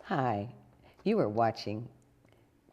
Hi, you are watching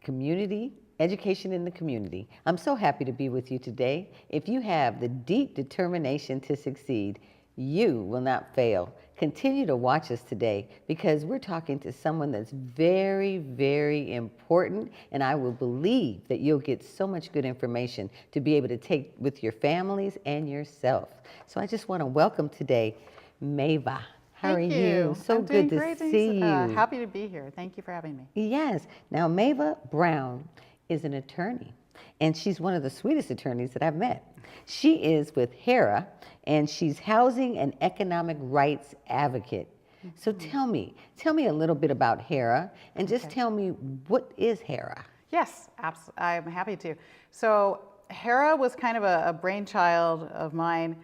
Community Education in the Community. I'm so happy to be with you today. If you have the deep determination to succeed, you will not fail. Continue to watch us today because we're talking to someone that's very, very important, and I will believe that you'll get so much good information to be able to take with your families and yourself. So I just want to welcome today Mava. How are you? So good to see you. Happy to be here. Thank you for having me. Yes. Now, Mava Brown is an attorney, and she's one of the sweetest attorneys that I've met. She is with HERA, and she's Housing and Economic Rights Advocate. So tell me a little bit about HERA, and just tell me, what is HERA? Yes, I'm happy to. So HERA was kind of a brainchild of mine.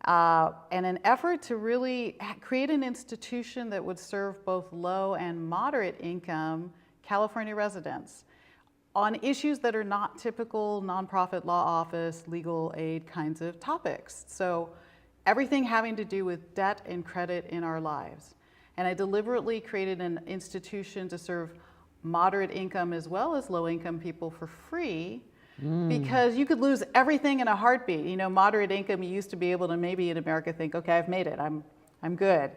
And an effort to really create an institution that would serve both low and moderate income California residents on issues that are not typical nonprofit law office, legal aid kinds of topics. So everything having to do with debt and credit in our lives. And I deliberately created an institution to serve moderate income as well as low income people for free. Because you could lose everything in a heartbeat. You know, moderate income, you used to be able to maybe in America think, okay, I've made it, I'm good.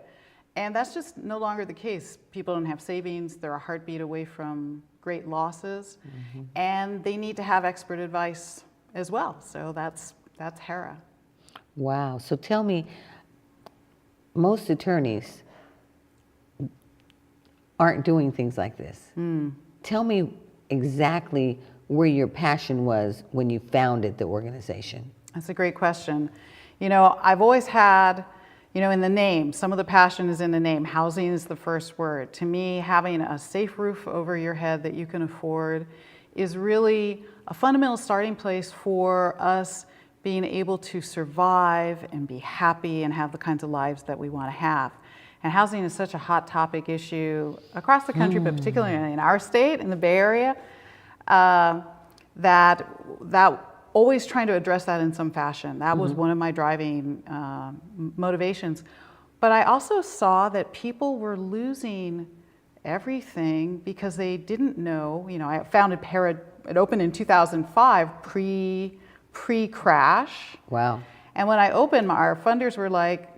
And that's just no longer the case. People don't have savings, they're a heartbeat away from great losses, and they need to have expert advice as well. So that's HERA. Wow. So tell me, most attorneys aren't doing things like this. Tell me exactly where your passion was when you founded the organization. That's a great question. You know, I've always had, you know, in the name, some of the passion is in the name. Housing is the first word. To me, having a safe roof over your head that you can afford is really a fundamental starting place for us being able to survive and be happy and have the kinds of lives that we want to have. And housing is such a hot topic issue across the country, but particularly in our state, in the Bay Area. That always trying to address that in some fashion. That was one of my driving motivations. But I also saw that people were losing everything because they didn't know. You know, I founded HERA, it opened in 2005, pre-crash. Wow. And when I opened, our funders were like,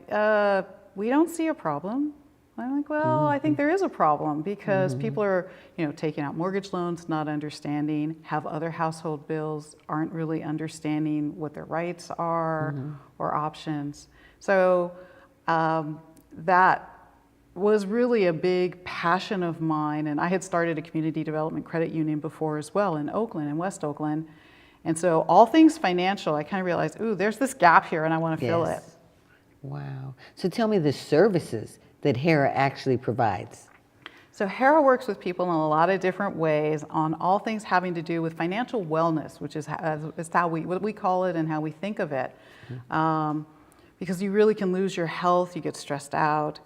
we don't see a problem. I'm like, well, I think there is a problem because people are, you know, taking out mortgage loans, not understanding, have other household bills, aren't really understanding what their rights are or options. So that was really a big passion of mine. And I had started a community development credit union before as well in Oakland, in West Oakland. And so all things financial, I kind of realized, ooh, there's this gap here and I want to fill it. Wow. So tell me the services that HERA actually provides. So HERA works with people in a lot of different ways on all things having to do with financial wellness, which is how what we call it and how we think of it. Because you really can lose your health, you get stressed out.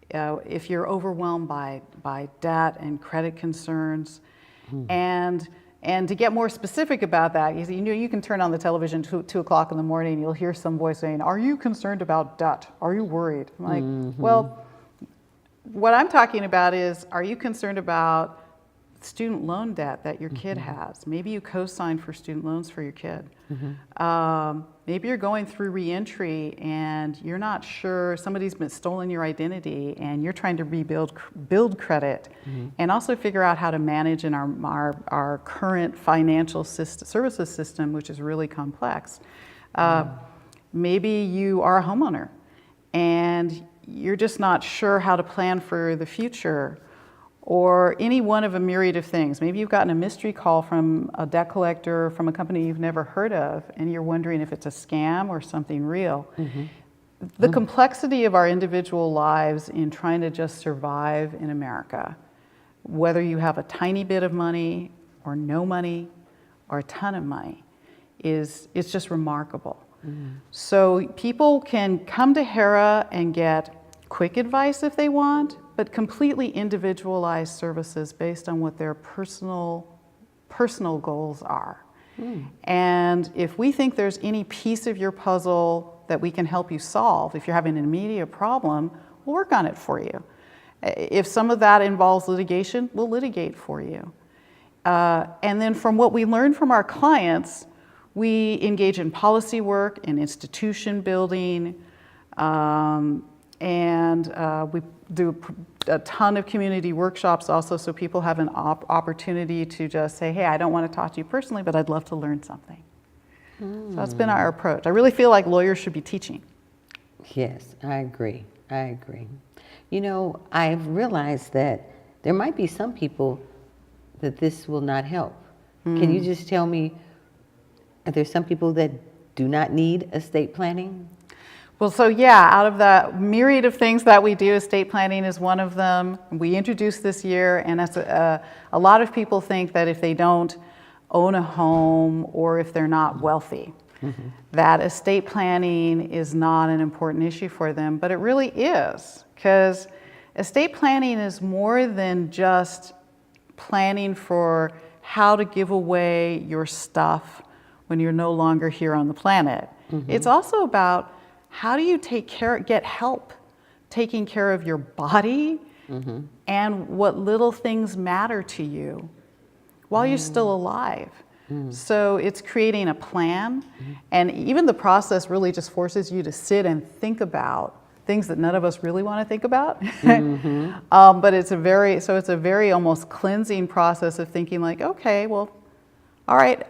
If you're overwhelmed by debt and credit concerns. And to get more specific about that, you know, you can turn on the television 2 o'clock in the morning, you'll hear some voice saying, are you concerned about debt? Are you worried? I'm like, well, what I'm talking about is, are you concerned about student loan debt that your kid has? Maybe you co-signed for student loans for your kid. Maybe you're going through reentry and you're not sure, somebody's been stolen your identity and you're trying to build credit and also figure out how to manage in our current financial services system, which is really complex. Maybe you are a homeowner and you're just not sure how to plan for the future, or any one of a myriad of things. Maybe you've gotten a mystery call from a debt collector from a company you've never heard of, and you're wondering if it's a scam or something real. The complexity of our individual lives in trying to just survive in America, whether you have a tiny bit of money or no money or a ton of money, it's just remarkable. So people can come to HERA and get quick advice if they want, but completely individualized services based on what their personal goals are. And if we think there's any piece of your puzzle that we can help you solve, if you're having an immediate problem, we'll work on it for you. If some of that involves litigation, we'll litigate for you. And then from what we learn from our clients, we engage in policy work, in institution building, and we do a ton of community workshops also, so people have an opportunity to just say, hey, I don't want to talk to you personally, but I'd love to learn something. So that's been our approach. I really feel like lawyers should be teaching. Yes, I agree. I agree. You know, I've realized that there might be some people that this will not help. Can you just tell me, are there some people that do not need estate planning? Well, so yeah, out of the myriad of things that we do, estate planning is one of them. We introduced this year, and that's a lot of people think that if they don't own a home or if they're not wealthy, that estate planning is not an important issue for them, but it really is, because estate planning is more than just planning for how to give away your stuff when you're no longer here on the planet. It's also about how do you get help taking care of your body and what little things matter to you while you're still alive. So it's creating a plan, and even the process really just forces you to sit and think about things that none of us really want to think about. But it's a very almost cleansing process of thinking like, okay, well, all right,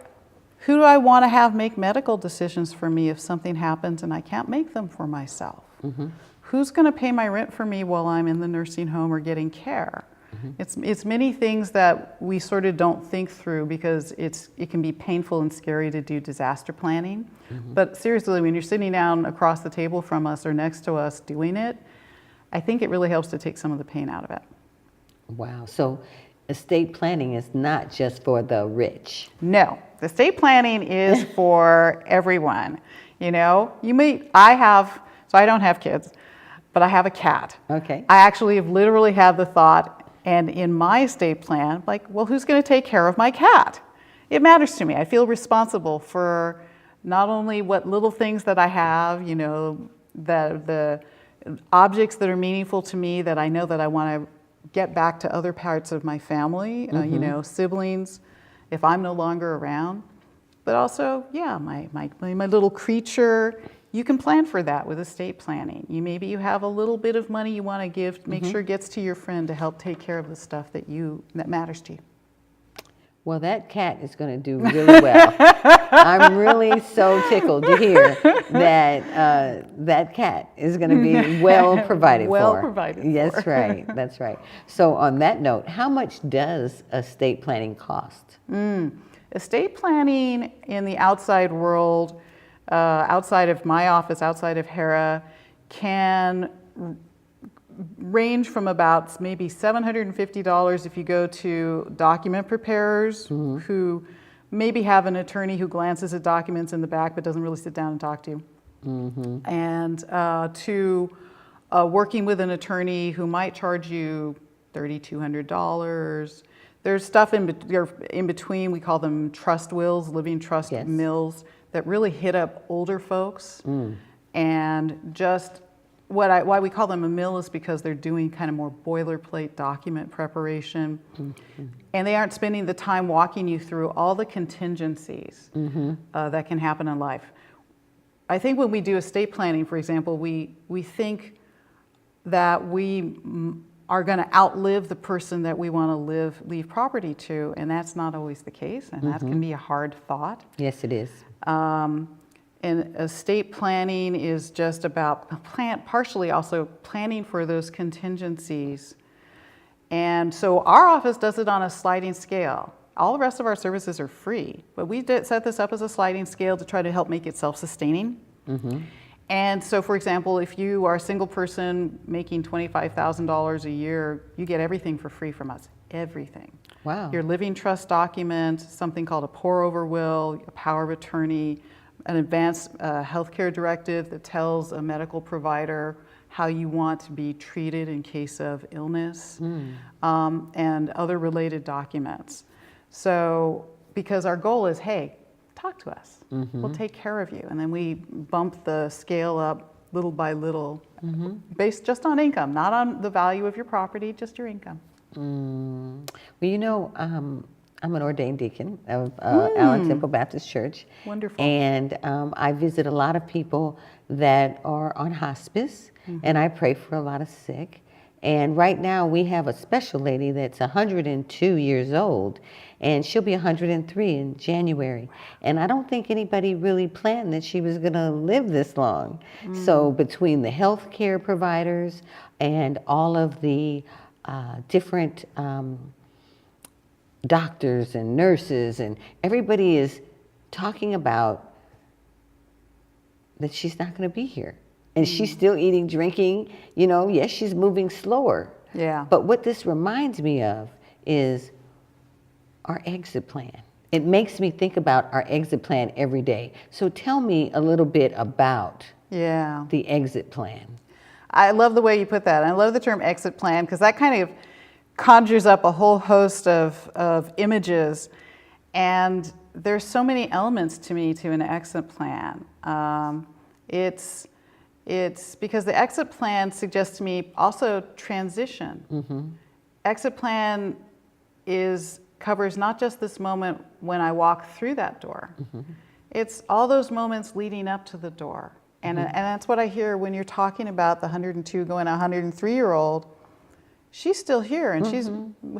who do I want to have make medical decisions for me if something happens and I can't make them for myself? Who's going to pay my rent for me while I'm in the nursing home or getting care? It's many things that we sort of don't think through because it can be painful and scary to do disaster planning. But seriously, when you're sitting down across the table from us or next to us doing it, I think it really helps to take some of the pain out of it. Wow. So estate planning is not just for the rich. No, estate planning is for everyone. You know, I don't have kids, but I have a cat. Okay. I actually have literally had the thought, and in my estate plan, like, well, who's going to take care of my cat? It matters to me. I feel responsible for not only what little things that I have, you know, the objects that are meaningful to me that I know that I want to get back to other parts of my family, you know, siblings, if I'm no longer around. But also, yeah, my little creature. You can plan for that with estate planning. Maybe you have a little bit of money you want to give, make sure it gets to your friend to help take care of the stuff that matters to you. Well, that cat is going to do really well. I'm really so tickled to hear that that cat is going to be well provided for. Well provided for. Yes, right. That's right. So on that note, how much does estate planning cost? Estate planning in the outside world, outside of my office, outside of HERA, can range from about maybe $750 if you go to document preparers who maybe have an attorney who glances at documents in the back but doesn't really sit down and talk to you. And to working with an attorney who might charge you $3,200. There's stuff in between. We call them trust wills, living trust mills, that really hit up older folks. And just why we call them a mill is because they're doing kind of more boilerplate document preparation. And they aren't spending the time walking you through all the contingencies that can happen in life. I think when we do estate planning, for example, we think that we are going to outlive the person that we want to leave property to, and that's not always the case, and that can be a hard thought. Yes, it is. And estate planning is just about partially also planning for those contingencies. And so our office does it on a sliding scale. All the rest of our services are free, but we set this up as a sliding scale to try to help make it self-sustaining. And so, for example, if you are a single person making $25,000 a year, you get everything for free from us, everything. Wow. Your living trust document, something called a pour-over will, a power of attorney, an advanced healthcare directive that tells a medical provider how you want to be treated in case of illness, and other related documents. So, because our goal is, hey, talk to us. We'll take care of you. And then we bump the scale up little by little, based just on income, not on the value of your property, just your income. Well, you know, I'm an ordained deacon of Allen Temple Baptist Church. Wonderful. And I visit a lot of people that are on hospice, and I pray for a lot of sick. And right now we have a special lady that's 102 years old, and she'll be 103 in January. And I don't think anybody really planned that she was going to live this long. So between the healthcare providers and all of the different doctors and nurses, and everybody is talking about that she's not going to be here. And she's still eating, drinking, you know, yes, she's moving slower. Yeah. But what this reminds me of is our exit plan. It makes me think about our exit plan every day. So tell me a little bit about the exit plan. I love the way you put that. I love the term exit plan because that kind of conjures up a whole host of images. And there's so many elements to me to an exit plan. It's because the exit plan suggests to me also transition. Exit plan covers not just this moment when I walk through that door. It's all those moments leading up to the door. And that's what I hear when you're talking about the 102 going 103-year-old. She's still here, and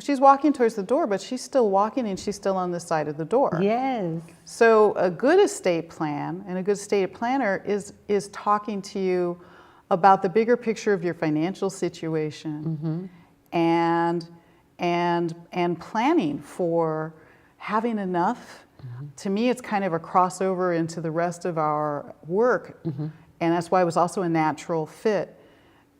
she's walking towards the door, but she's still walking, and she's still on this side of the door. Yes. So a good estate plan and a good estate planner is talking to you about the bigger picture of your financial situation, and planning for having enough. To me, it's kind of a crossover into the rest of our work, and that's why it was also a natural fit.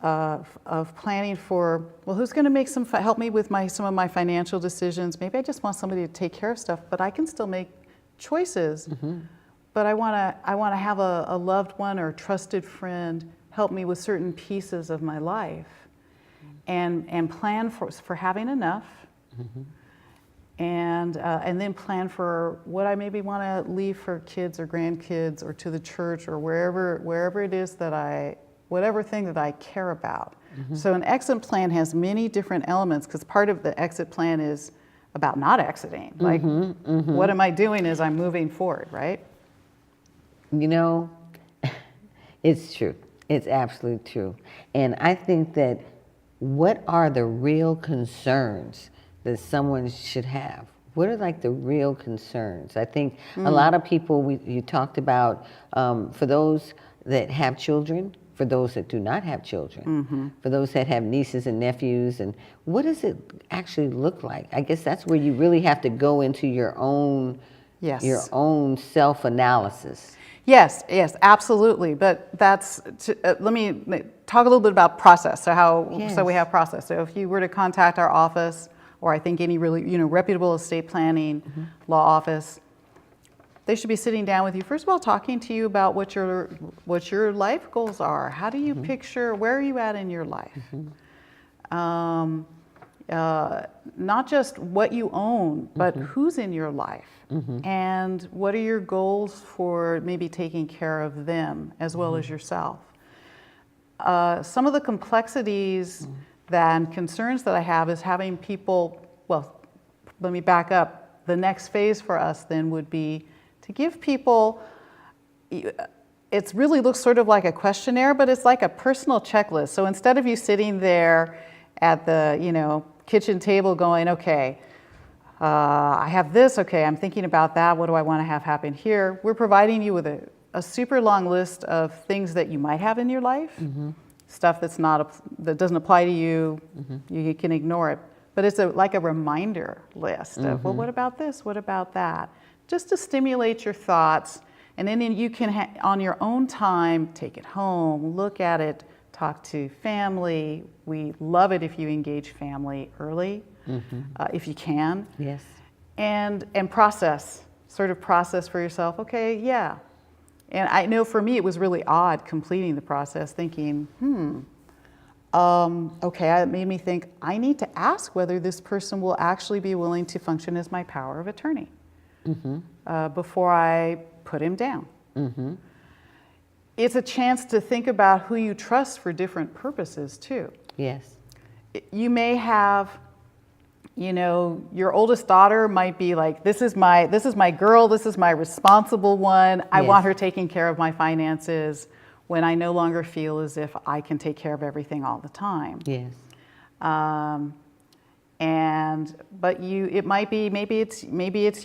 Of planning for, well, who's going to help me with some of my financial decisions? Maybe I just want somebody to take care of stuff, but I can still make choices. But I want to have a loved one or trusted friend help me with certain pieces of my life, and plan for having enough, and then plan for what I maybe want to leave for kids or grandkids or to the church or wherever it is that whatever thing that I care about. So an exit plan has many different elements because part of the exit plan is about not exiting. Like, what am I doing as I'm moving forward, right? You know, it's true. It's absolutely true. And I think that what are the real concerns that someone should have? What are like the real concerns? I think a lot of people, you talked about, for those that have children, for those that do not have children, for those that have nieces and nephews, and what does it actually look like? I guess that's where you really have to go into your own self-analysis. Yes, absolutely. But let me talk a little bit about process. So we have process. So if you were to contact our office, or I think any really reputable estate planning law office, they should be sitting down with you, first of all, talking to you about what your life goals are. How do you picture, where are you at in your life? Not just what you own, but who's in your life. And what are your goals for maybe taking care of them as well as yourself. Some of the complexities and concerns that I have is having people, well, let me back up. The next phase for us then would be to give people, it really looks sort of like a questionnaire, but it's like a personal checklist. So instead of you sitting there at the kitchen table going, okay, I have this, okay, I'm thinking about that, what do I want to have happen here? We're providing you with a super long list of things that you might have in your life, stuff that doesn't apply to you, you can ignore it. But it's like a reminder list of, well, what about this, what about that? Just to stimulate your thoughts, and then you can, on your own time, take it home, look at it, talk to family. We love it if you engage family early, if you can. Yes. And process for yourself, okay, yeah. And I know for me it was really odd completing the process, thinking, okay, it made me think, I need to ask whether this person will actually be willing to function as my power of attorney before I put him down. it's a chance to think about who you trust for different purposes too. Yes. You may have, you know, your oldest daughter might be like, this is my girl, this is my responsible one. I Yes. want her taking care of my finances when I no longer feel as if I can take care of everything all the time. Yes. But it might be, maybe it's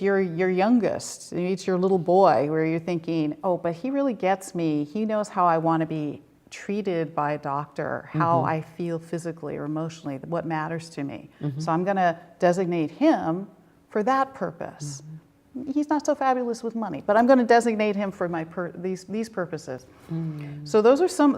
your youngest, maybe it's your little boy where you're thinking, oh, but he really gets me. He knows how I want to be treated by a doctor, how I feel physically or emotionally, what matters to me. So I'm going to designate him for that purpose. He's not so fabulous with money, but I'm going to designate him for these purposes. So those are some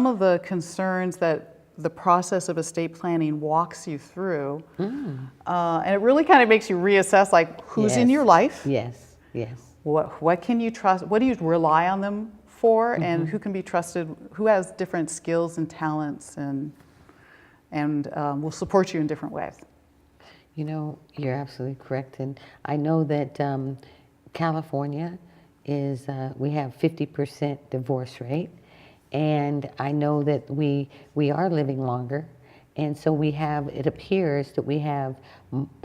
of the concerns that the process of estate planning walks you through, and it really kind of makes you reassess, like, who's in your life. Yes. Yes. What can you trust? What do you rely on them for, and who can be trusted? Who has different skills and talents, and will support you in different ways. You know, you're absolutely correct, and I know that California is we have 50% divorce rate, and I know that we are living longer, and so it appears that we have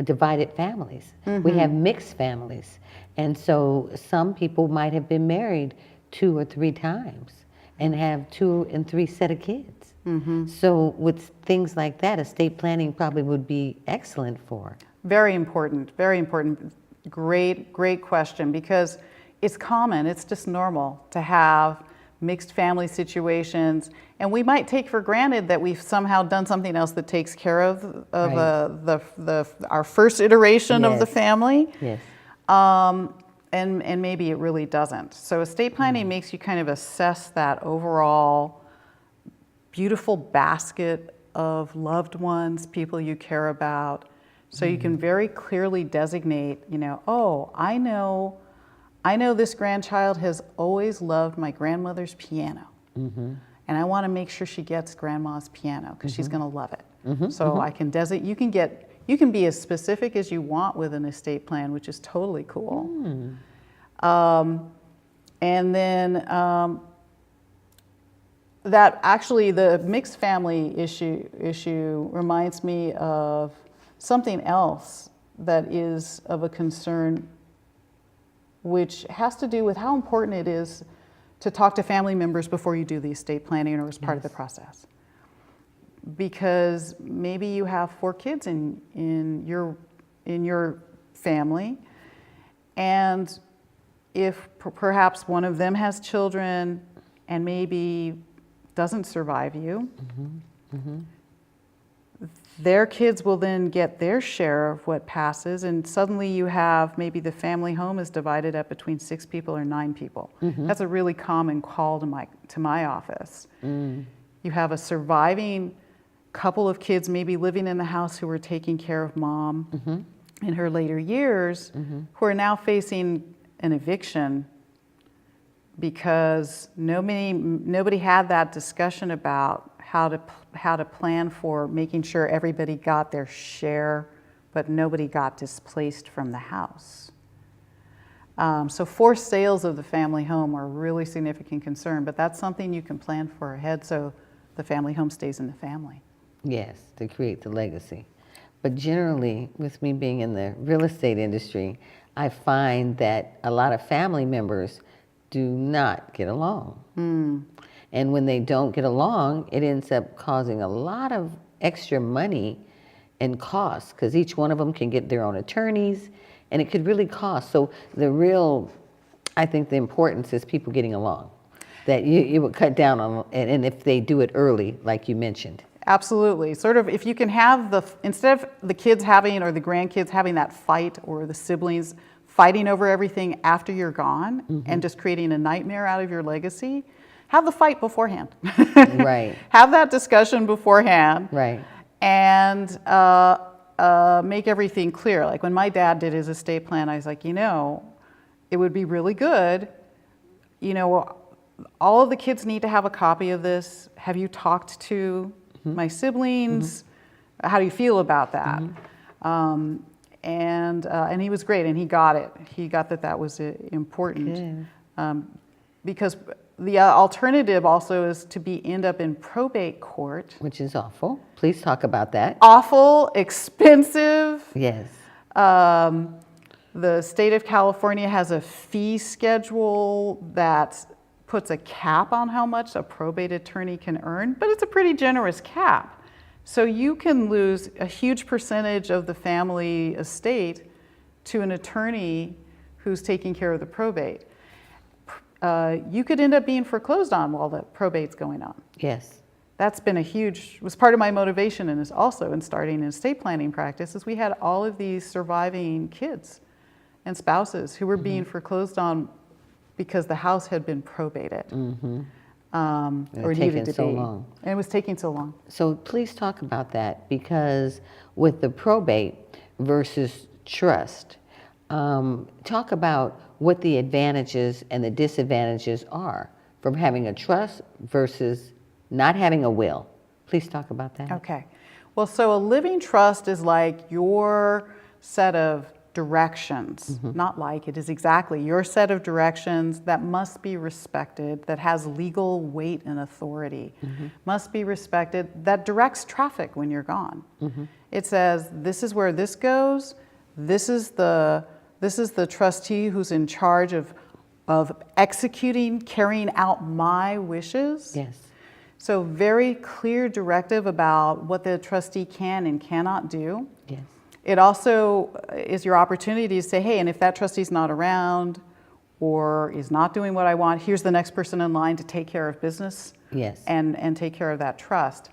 divided families. We have mixed families, and so some people might have been married 2 or 3 times and have 2 and 3 set of kids. So with things like that, estate planning probably would be excellent for. Very important, very important. Great question, because it's common, it's just normal to have mixed family situations, and we might take for granted that we've somehow done something else that takes care of our first iteration of the family. Yes. And maybe it really doesn't. So estate planning makes you kind of assess that overall beautiful basket of loved ones, people you care about, so you can very clearly designate, you know, oh, I know this grandchild has always loved my grandmother's piano, and I want to make sure she gets grandma's piano because she's going to love it. So I can you can be as specific as you want with an estate plan, which is totally cool. And then that actually, the mixed family issue reminds me of something else that is of a concern, which has to do with how important it is to talk to family members before you do the estate planning or as part of the process. Because maybe you have 4 kids in your family, and if perhaps one of them has children and maybe doesn't survive you, their kids will then get their share of what passes, and suddenly you have, maybe the family home is divided up between 6 people or 9 people. That's a really common call to my office. You have a surviving couple of kids maybe living in the house who were taking care of mom in her later years, who are now facing an eviction because nobody had that discussion about how to plan for making sure everybody got their share, but nobody got displaced from the house. So forced sales of the family home are a really significant concern, but that's something you can plan for ahead so the family home stays in the family. Yes, to create the legacy. But generally, with me being in the real estate industry, I find that a lot of family members do not get along. And when they don't get along, it ends up causing a lot of extra money and costs, because each one of them can get their own attorneys, and it could really cost. So I think the importance is people getting along, that you would cut down on, and if they do it early, like you mentioned. Absolutely. Sort of, if you can have instead of the kids having, or the grandkids having that fight, or the siblings fighting over everything after you're gone, and just creating a nightmare out of your legacy, have the fight beforehand. Right. Have that discussion beforehand. Right. And make everything clear. Like when my dad did his estate plan, I was like, it would be really good, all of the kids need to have a copy of this. Have you talked to my siblings? How do you feel about that? And he was great, and he got it. He got that was important. Because the alternative also is to end up in probate court. Which is awful. Please talk about that. Awful, expensive. Yes. The state of California has a fee schedule that puts a cap on how much a probate attorney can earn, but it's a pretty generous cap. So you can lose a huge percentage of the family estate to an attorney who's taking care of the probate. You could end up being foreclosed on while the probate's going on. Yes. That's been was part of my motivation, and is also in starting an estate planning practice, is we had all of these surviving kids and spouses who were being foreclosed on because the house had been probated. Or needed to be. Long. And it was taking so long. So please talk about that, because with the probate versus trust, talk about what the advantages and the disadvantages are from having a trust versus not having a will. Please talk about that. Okay. Well, so a living trust is like your set of directions, not like, it is exactly your set of directions that must be respected, that has legal weight and authority, must be respected, that directs traffic when you're gone. It says, this is where this goes, this is the trustee who's in charge of executing, carrying out my wishes. Yes. So very clear directive about what the trustee can and cannot do. Yes. It also is your opportunity to say, hey, and if that trustee's not around or is not doing what I want, here's the next person in line to take care of business. Yes. And take care of that trust.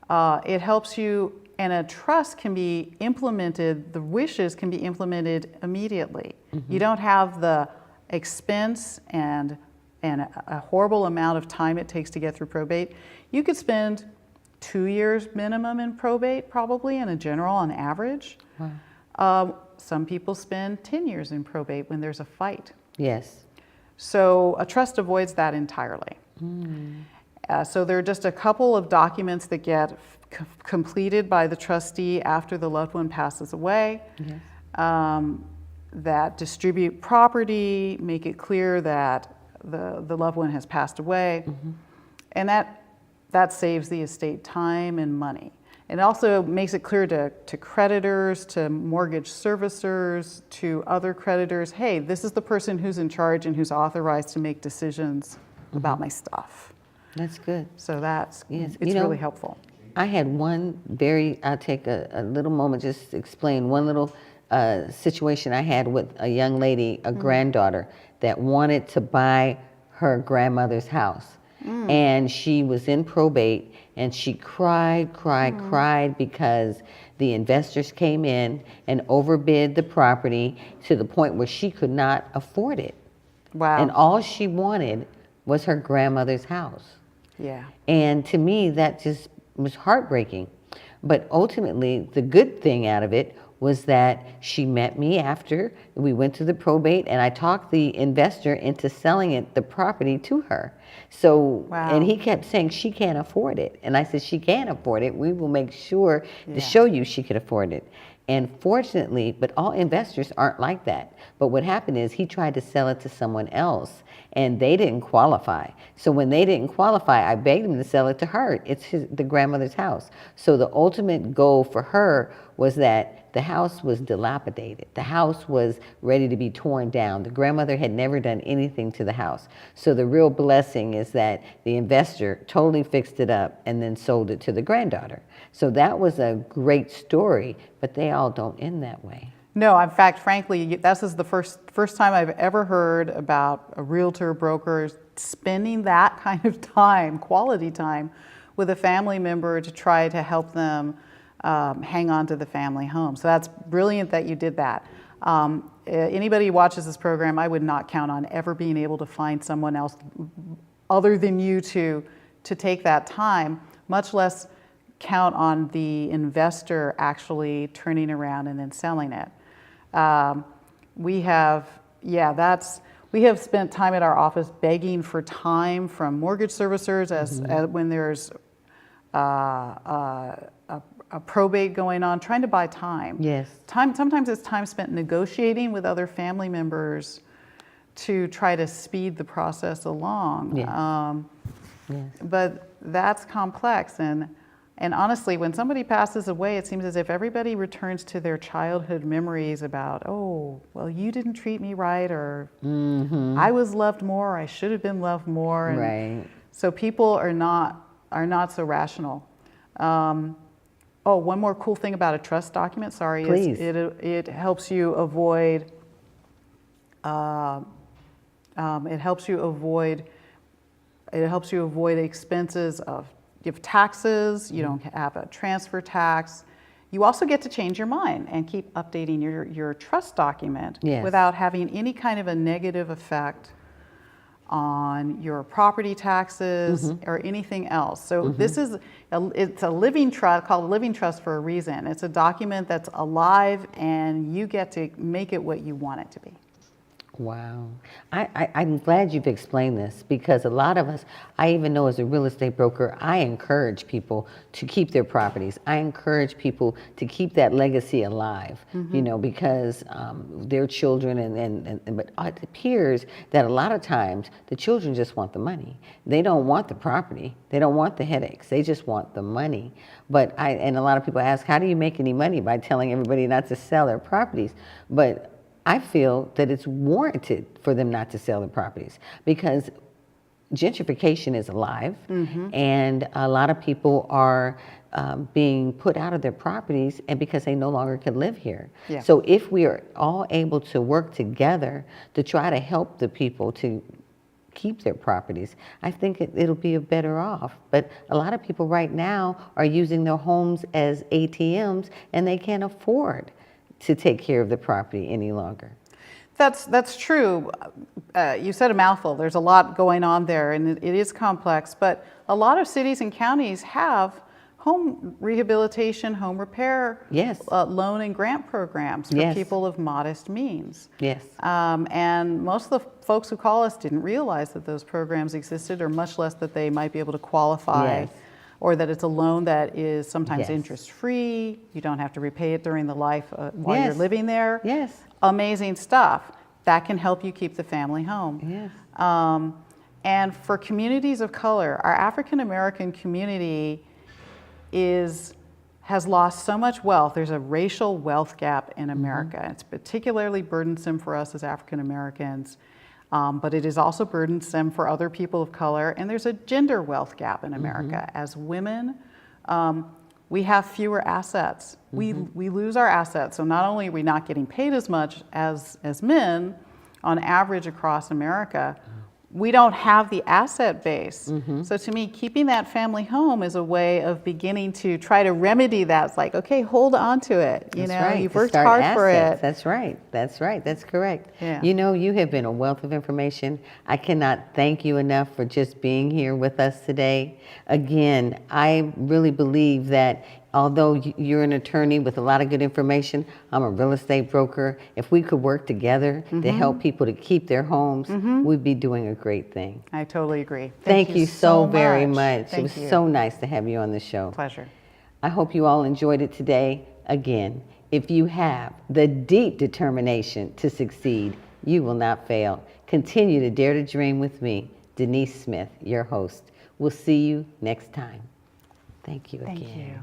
It helps you, and a trust can be implemented, the wishes can be implemented immediately. You don't have the expense and a horrible amount of time it takes to get through probate. You could spend 2 years minimum in probate, probably, in a general, on average. Wow. Some people spend 10 years in probate when there's a fight. Yes. So a trust avoids that entirely. So there are just a couple of documents that get completed by the trustee after the loved one passes away. Yes. That distribute property, make it clear that the loved one has passed away, and that saves the estate time and money. It also makes it clear to creditors, to mortgage servicers, to other creditors, hey, this is the person who's in charge and who's authorized to make decisions about my stuff. That's good. So it's Yes. really helpful. I had I'll take a little moment just to explain one little situation I had with a young lady, a granddaughter, that wanted to buy her grandmother's house. And she was in probate, and she cried because the investors came in and overbid the property to the point where she could not afford it. Wow. And all she wanted was her grandmother's house. Yeah. And to me, that just was heartbreaking. But ultimately, the good thing out of it was that she met me after we went to the probate, and I talked the investor into selling the property to her. So, wow. And he kept saying she can't afford it. And I said, she can afford it. We will make sure to show you she could afford it. And fortunately, but all investors aren't like that. But what happened is he tried to sell it to someone else, and they didn't qualify. So when they didn't qualify, I begged him to sell it to her. It's the grandmother's house. So the ultimate goal for her was that the house was dilapidated. The house was ready to be torn down. The grandmother had never done anything to the house. So the real blessing is that the investor totally fixed it up and then sold it to the granddaughter. So that was a great story, but they all don't end that way. No, in fact, frankly, this is the first time I've ever heard about a realtor, broker spending that kind of time, quality time, with a family member to try to help them hang on to the family home. So that's brilliant that you did that. Anybody who watches this program, I would not count on ever being able to find someone else other than you to take that time, much less count on the investor actually turning around and then selling it. We have spent time at our office begging for time from mortgage servicers as when there's a probate going on, trying to buy time. Yes. Sometimes it's time spent negotiating with other family members to try to speed the process along. Yes. Yes. But that's complex, and honestly, when somebody passes away, it seems as if everybody returns to their childhood memories about, oh, well, you didn't treat me right, or I was loved more, or I should have been loved more. And Right. so people are not so rational. Oh, one more cool thing about a trust document, sorry, Please. is it helps you avoid expenses of taxes. You don't have a transfer tax. You also get to change your mind and keep updating your trust document Yes. without having any kind of a negative effect on your property taxes or anything else. So this is it's a living trust, called a living trust for a reason. It's a document that's alive, and you get to make it what you want it to be. Wow. I'm glad you've explained this, because a lot of us, I even know as a real estate broker, I encourage people to keep their properties. I encourage people to keep that legacy alive, you know, because their children, but it appears that a lot of times the children just want the money. They don't want the property. They don't want the headaches. They just want the money. But and a lot of people ask, how do you make any money? By telling everybody not to sell their properties. But I feel that it's warranted for them not to sell their properties, because gentrification is alive, and a lot of people are being put out of their properties, and because they no longer can live here. Yeah. So if we are all able to work together to try to help the people to keep their properties, I think it'll be better off. But a lot of people right now are using their homes as ATMs, and they can't afford to take care of the property any longer. That's true. You said a mouthful. There's a lot going on there, and it is complex. But a lot of cities and counties have home rehabilitation, home repair, Yes. Loan and grant programs for Yes. people of modest means. Yes. And most of the folks who call us didn't realize that those programs existed, or much less that they might be able to qualify. Yes. Or that it's a loan that is sometimes Yes. interest-free. You don't have to repay it during the life while you're Yes. living there. Yes. Amazing stuff. That can help you keep the family home. Yes. And for communities of color, our African American community has lost so much wealth. There's a racial wealth gap in America. It's particularly burdensome for us as African Americans. But it is also burdensome for other people of color, and there's a gender wealth gap in America. As women, we have fewer assets. We lose our assets, so not only are we not getting paid as much as men on average across America, we don't have the asset base. So to me, keeping that family home is a way of beginning to try to remedy that. It's like, okay, hold on to it. You That's know, right. you've To worked start hard assets. for it. That's right. That's right. That's correct. Yeah. You know, you have been a wealth of information. I cannot thank you enough for just being here with us today. Again, I really believe that although you're an attorney with a lot of good information, I'm a real estate broker. If we could work together to help people to keep their homes, we'd be doing a great thing. I totally agree. Thank you so very much. much. It Thank was you. so nice to have you on the show. Pleasure. I hope you all enjoyed it today. Again, if you have the deep determination to succeed, you will not fail. Continue to dare to dream with me, Denise Smith, your host. We'll see you next time. Thank you again. Thank you.